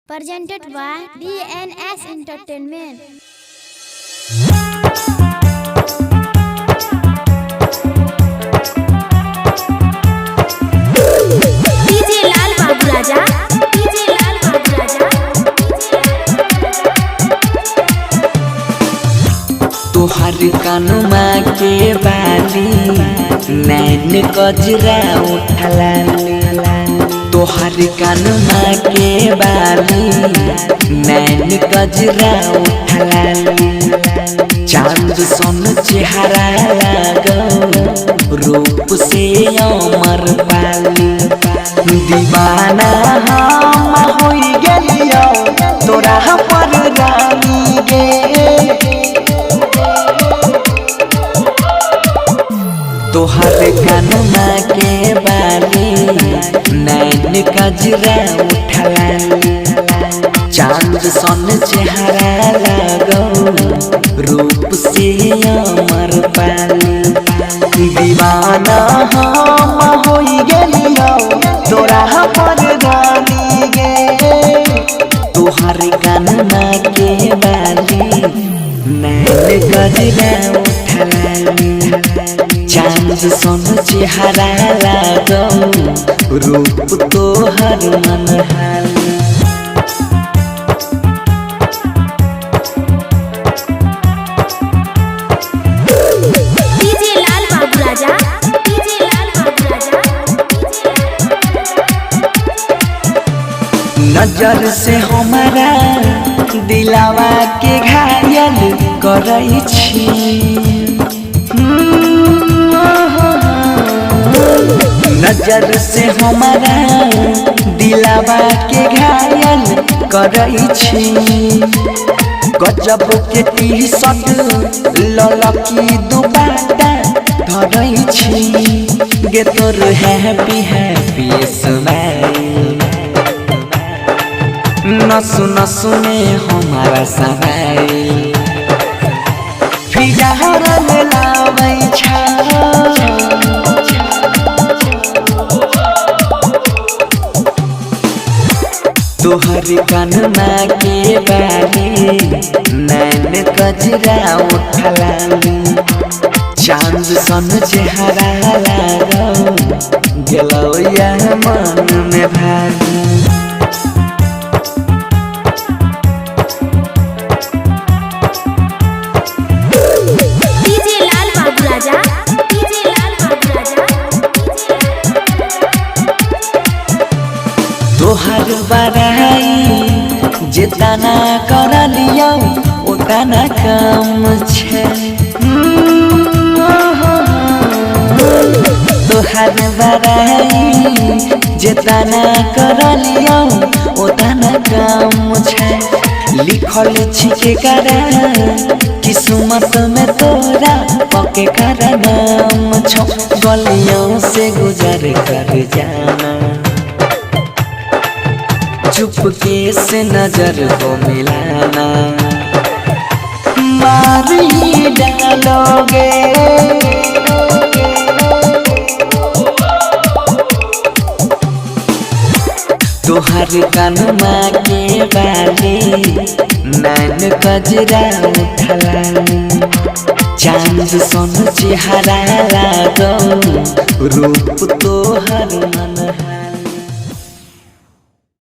presented by DNS Entertainment. DJ लाल बाबू राजा, DJ लाल बाबू राजा। तोहर कानुमा के बाली नैन कजरा उठला तोहर कानुमा के बाली नैन कजरा उठला चांद सोन चेहरा लगो रूप से अमर पाली दीवाना हम होई गेलियो तोरा पर रानी गे तोहर कानुमा के बाली नैन कजरा उठला चांद सन चेहरा लगो रूप से अमर पाली दीवाना हम होई गेलियो तोरा पर रानी गे तोहर कानुमा के बाली नैन कजरा उठला चांद सोन चेहरा लगो रूप तोहर मनहाली DJ लाल बाबू राजा, DJ लाल बाबू राजा। नजर से हमारा दिलावा के घायल करई छी नजर से हमारा दिलावा के घायल करई छी गजब के टी-शर्ट ललकी दुपट्टा धरई छी गे तोर हैप्पी हैप्पी स्माइल नसु नसु में हमारा सवाइल फिगर में लाबै छा तोहर कानुमा के बाली नैन कजरा उठला चांद सन चेहरा लगो गेलो या मन में भागी DJ लाल बाबू राजा, DJ लाल बाबू राजा। तोहर बड़ाई जितना कर लियो उतना कम छे तोहर बड़ाई जितना कर लियो उतना कम छे लिखल छिके करा किस्मत में तोरा पके कर नाम छो गलियों से गुजर कर जाना चुपके से नजर को मिलाना मार ही डालोगे तोहर कानुमा के बाली नैन कजरा उठला चांद सोन चेहरा लगो रूप तोहर मनहाली।